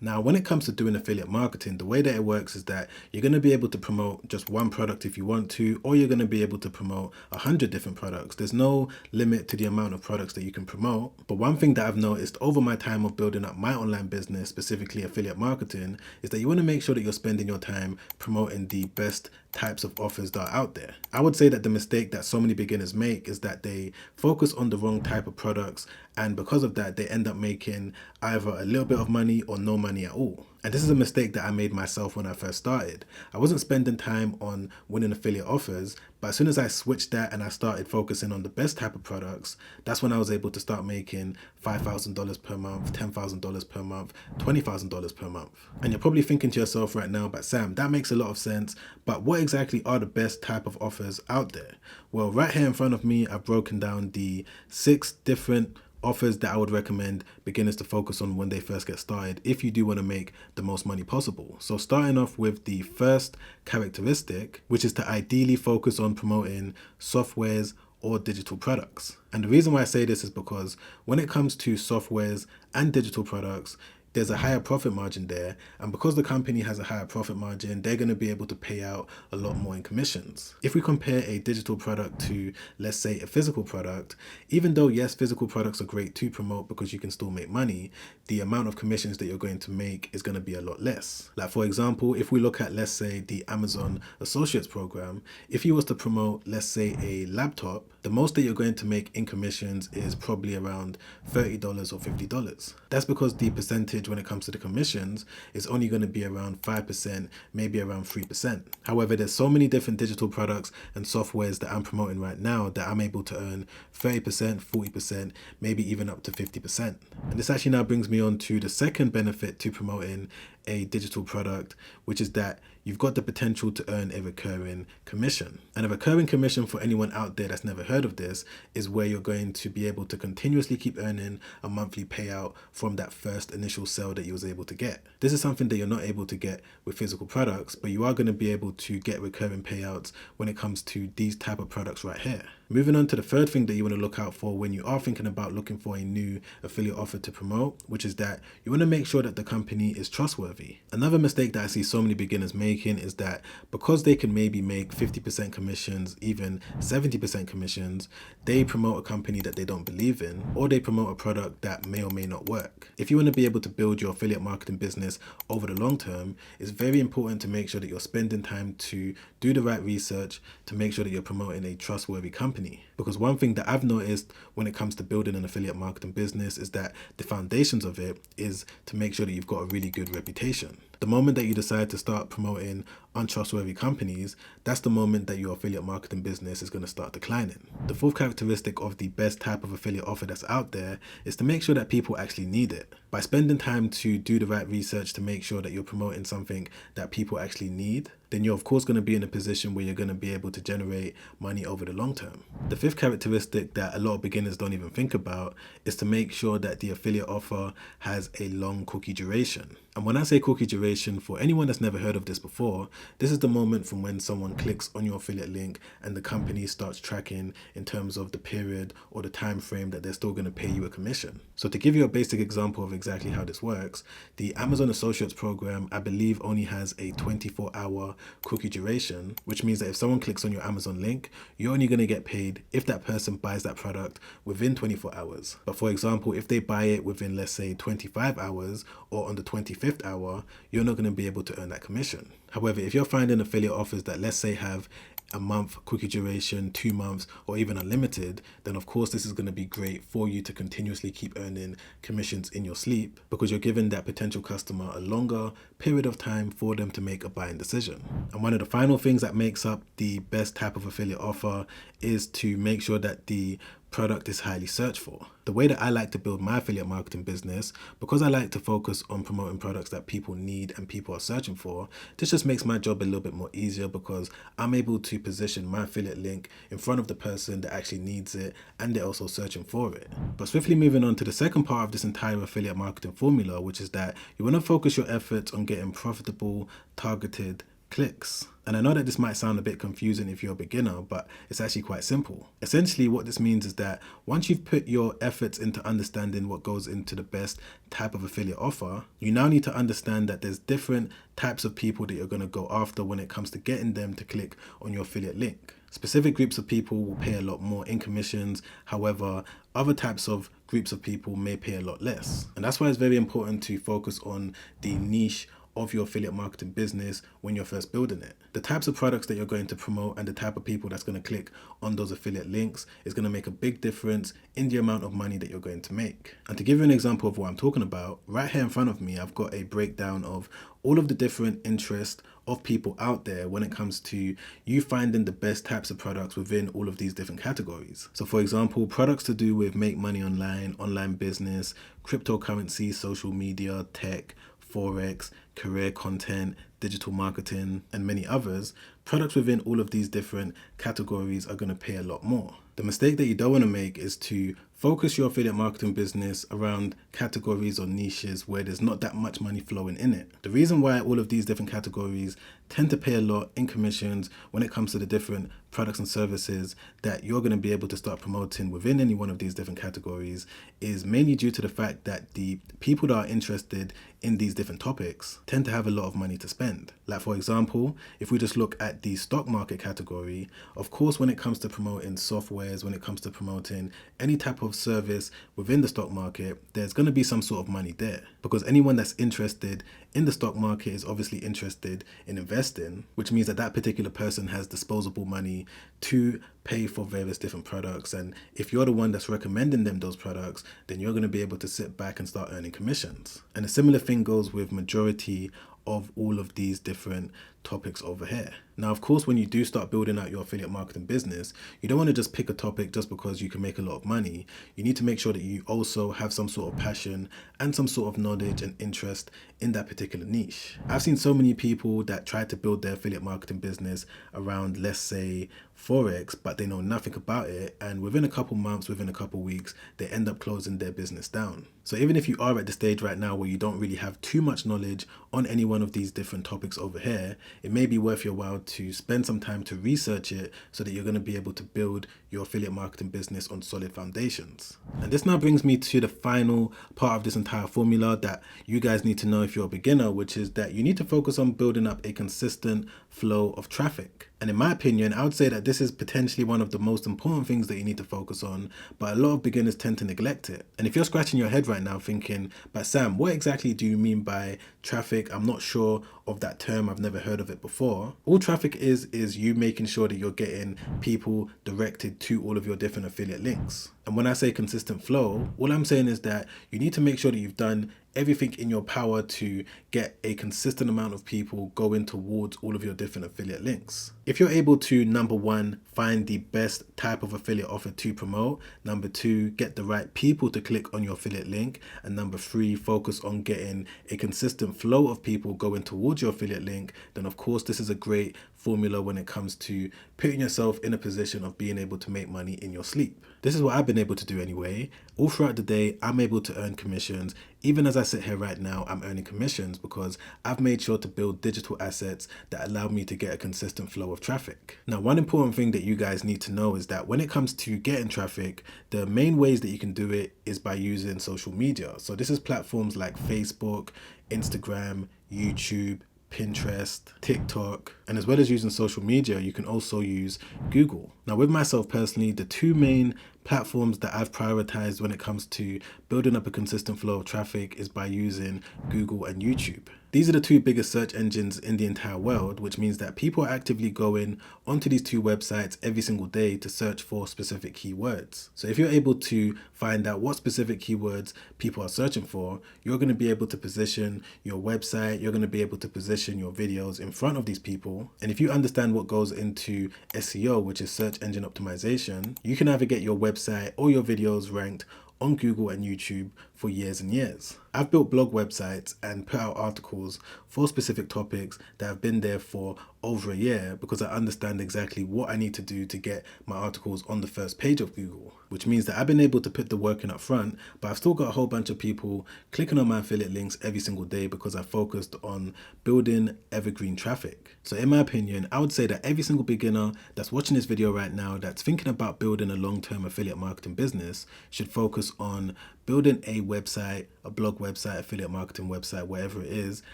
Now, when it comes to doing affiliate marketing, the way that it works is that you're going to be able to promote just one product if you want to, or you're going to be able to promote 100 different products. There's no limit to the amount of products that you can promote. But one thing that I've noticed over my time of building up my online business, specifically affiliate marketing, is that you want to make sure that you're spending your time promoting the best types of offers that are out there. I would say that the mistake that so many beginners make is that they focus on the wrong type of products, and because of that they end up making either a little bit of money or no money at all. And this is a mistake that I made myself when I first started. I wasn't spending time on winning affiliate offers, but as soon as I switched that and I started focusing on the best type of products, that's when I was able to start making $5,000 per month, $10,000 per month, $20,000 per month. And you're probably thinking to yourself right now, but Sam, that makes a lot of sense, but what exactly are the best type of offers out there? Well, right here in front of me, I've broken down the 6 different offers that I would recommend beginners to focus on when they first get started if you do want to make the most money possible. So starting off with the first characteristic, which is to ideally focus on promoting softwares or digital products. And the reason why I say this is because when it comes to softwares and digital products, there's a higher profit margin there, and because the company has a higher profit margin, they're going to be able to pay out a lot more in commissions. If we compare a digital product to, let's say, a physical product, even though yes, physical products are great to promote because you can still make money, the amount of commissions that you're going to make is going to be a lot less. Like for example, if we look at, let's say, the Amazon Associates program, if you was to promote, let's say, a laptop, the most that you're going to make in commissions is probably around $30 or $50. That's because the percentage when it comes to the commissions is only going to be around 5%, maybe around 3%. However, there's so many different digital products and softwares that I'm promoting right now that I'm able to earn 30%, 40%, maybe even up to 50%. And this actually now brings me on to the second benefit to promoting a digital product, which is that you've got the potential to earn a recurring commission. And a recurring commission, for anyone out there that's never heard of this, is where you're going to be able to continuously keep earning a monthly payout from that first initial sale that you was able to get. This is something that you're not able to get with physical products, but you are going to be able to get recurring payouts when it comes to these type of products right here. Moving on to the third thing that you want to look out for when you are thinking about looking for a new affiliate offer to promote, which is that you want to make sure that the company is trustworthy. Another mistake that I see so many beginners making is that because they can maybe make 50% commissions, even 70% commissions, they promote a company that they don't believe in, or they promote a product that may or may not work. If you want to be able to build your affiliate marketing business over the long term, it's very important to make sure that you're spending time to do the right research to make sure that you're promoting a trustworthy company. Because one thing that I've noticed when it comes to building an affiliate marketing business is that the foundations of it is to make sure that you've got a really good reputation. The moment that you decide to start promoting untrustworthy companies, that's the moment that your affiliate marketing business is going to start declining. The fourth characteristic of the best type of affiliate offer that's out there is to make sure that people actually need it. By spending time to do the right research to make sure that you're promoting something that people actually need, then you're of course going to be in a position where you're going to be able to generate money over the long term. The fifth characteristic that a lot of beginners don't even think about is to make sure that the affiliate offer has a long cookie duration. And when I say cookie duration, for anyone that's never heard of this before, this is the moment from when someone clicks on your affiliate link and the company starts tracking in terms of the period or the time frame that they're still going to pay you a commission. So to give you a basic example of exactly how this works, the Amazon Associates program, I believe, only has a 24-hour cookie duration, which means that if someone clicks on your Amazon link, you're only going to get paid if that person buys that product within 24 hours. But for example, if they buy it within, let's say, 25 hours or on the 25th hour, you're not going to be able to earn that commission. However, if you're finding affiliate offers that, let's say, have a month cookie duration, 2 months, or even unlimited, then of course this is going to be great for you to continuously keep earning commissions in your sleep, because you're giving that potential customer a longer period of time for them to make a buying decision. And one of the final things that makes up the best type of affiliate offer is to make sure that the product is highly searched for. The way that I like to build my affiliate marketing business, because I like to focus on promoting products that people need and people are searching for, this just makes my job a little bit more easier because I'm able to position my affiliate link in front of the person that actually needs it and they're also searching for it. But swiftly moving on to the second part of this entire affiliate marketing formula, which is that you want to focus your efforts on getting profitable, targeted clicks. And I know that this might sound a bit confusing if you're a beginner, but it's actually quite simple. Essentially, what this means is that once you've put your efforts into understanding what goes into the best type of affiliate offer, you now need to understand that there's different types of people that you're going to go after when it comes to getting them to click on your affiliate link. Specific groups of people will pay a lot more in commissions. However, other types of groups of people may pay a lot less. And that's why it's very important to focus on the niche of your affiliate marketing business when you're first building it. The types of products that you're going to promote and the type of people that's going to click on those affiliate links is going to make a big difference in the amount of money that you're going to make. And to give you an example of what I'm talking about, right here in front of me, I've got a breakdown of all of the different interests of people out there when it comes to you finding the best types of products within all of these different categories. So for example, products to do with make money online, online business, cryptocurrency, social media, tech, Forex, career content, digital marketing, and many others, products within all of these different categories are going to pay a lot more. The mistake that you don't want to make is to focus your affiliate marketing business around categories or niches where there's not that much money flowing in it. The reason why all of these different categories tend to pay a lot in commissions when it comes to the different products and services that you're going to be able to start promoting within any one of these different categories is mainly due to the fact that the people that are interested in these different topics tend to have a lot of money to spend. Like for example, if we just look at the stock market category, of course, when it comes to promoting softwares, when it comes to promoting any type of service within the stock market, there's going to be some sort of money there, because anyone that's interested in the stock market is obviously interested in investing, which means that that particular person has disposable money to pay for various different products. And if you're the one that's recommending them those products, then you're going to be able to sit back and start earning commissions. And a similar thing goes with majority of all of these different topics over here. Now, of course, when you do start building out your affiliate marketing business, you don't want to just pick a topic just because you can make a lot of money. You need to make sure that you also have some sort of passion and some sort of knowledge and interest in that particular niche. I've seen so many people that try to build their affiliate marketing business around, let's say, Forex, but they know nothing about it. And within a couple months, within a couple weeks, they end up closing their business down. So even if you are at the stage right now where you don't really have too much knowledge on any one of these different topics over here, it may be worth your while to spend some time to research it so that you're going to be able to build your affiliate marketing business on solid foundations. And this now brings me to the final part of this entire formula that you guys need to know if you're a beginner, which is that you need to focus on building up a consistent flow of traffic. And in my opinion, I would say that this is potentially one of the most important things that you need to focus on, but a lot of beginners tend to neglect it. And if you're scratching your head right now thinking, but Sam, what exactly do you mean by traffic? I'm not sure of that term. I've never heard of it before. All traffic is you making sure that you're getting people directed to all of your different affiliate links. And when I say consistent flow, all I'm saying is that you need to make sure that you've done everything in your power to get a consistent amount of people going towards all of your different affiliate links. If you're able to, number one, find the best type of affiliate offer to promote, number two, get the right people to click on your affiliate link, and number three, focus on getting a consistent flow of people going towards your affiliate link, then of course this is a great formula when it comes to putting yourself in a position of being able to make money in your sleep. This is what I've been able to do anyway. All throughout the day, I'm able to earn commissions. Even as I sit here right now, I'm earning commissions because I've made sure to build digital assets that allow me to get a consistent flow of traffic. Now, one important thing that you guys need to know is that when it comes to getting traffic, the main ways that you can do it is by using social media. So this is platforms like Facebook, Instagram, YouTube, Pinterest, TikTok, and as well as using social media, you can also use Google. Now, with myself personally, the two main platforms that I've prioritized when it comes to building up a consistent flow of traffic is by using Google and YouTube. These are the two biggest search engines in the entire world, which means that people are actively going onto these two websites every single day to search for specific keywords. So if you're able to find out what specific keywords people are searching for, you're going to be able to position your website, you're going to be able to position your videos in front of these people. And if you understand what goes into SEO, which is search engine optimization, you can either get your website or your videos ranked on Google and YouTube for years and years. I've built blog websites and put out articles for specific topics that have been there for over a year because I understand exactly what I need to do to get my articles on the first page of Google, which means that I've been able to put the work in up front, but I've still got a whole bunch of people clicking on my affiliate links every single day because I focused on building evergreen traffic. So in my opinion, I would say that every single beginner that's watching this video right now that's thinking about building a long-term affiliate marketing business should focus on building a website, a blog website, affiliate marketing website, whatever it is,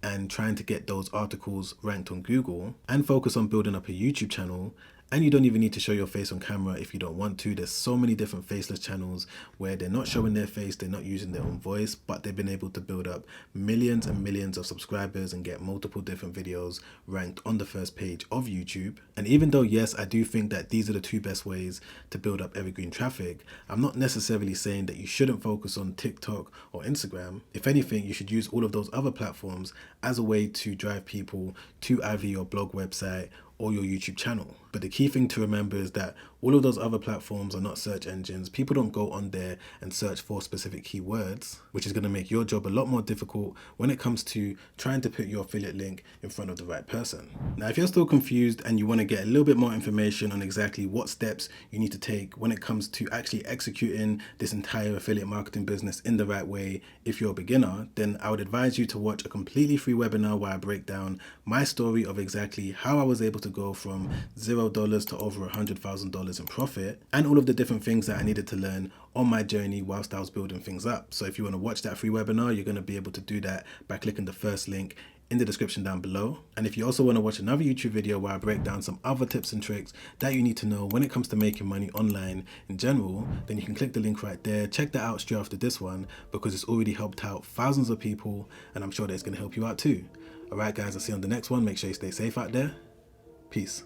and trying to get those articles ranked on Google, and focus on building up a YouTube channel. And you don't even need to show your face on camera if you don't want to. There's so many different faceless channels where they're not showing their face, they're not using their own voice, but they've been able to build up millions and millions of subscribers and get multiple different videos ranked on the first page of YouTube. And even though, yes, I do think that these are the two best ways to build up evergreen traffic, I'm not necessarily saying that you shouldn't focus on TikTok or Instagram. If anything, you should use all of those other platforms as a way to drive people to either your blog website or your YouTube channel. But the key thing to remember is that all of those other platforms are not search engines. People don't go on there and search for specific keywords, which is going to make your job a lot more difficult when it comes to trying to put your affiliate link in front of the right person. Now, if you're still confused and you want to get a little bit more information on exactly what steps you need to take when it comes to actually executing this entire affiliate marketing business in the right way, if you're a beginner, then I would advise you to watch a completely free webinar where I break down my story of exactly how I was able to go from $0 to over $100,000 in profit, and all of the different things that I needed to learn on my journey whilst I was building things up. So if you want to watch that free webinar, you're going to be able to do that by clicking the first link in the description down below. And if you also want to watch another YouTube video where I break down some other tips and tricks that you need to know when it comes to making money online in general, then you can click the link right there. Check that out straight after this one because it's already helped out thousands of people, and I'm sure that it's going to help you out too. Alright guys, I'll see you on the next one. Make sure you stay safe out there. Peace.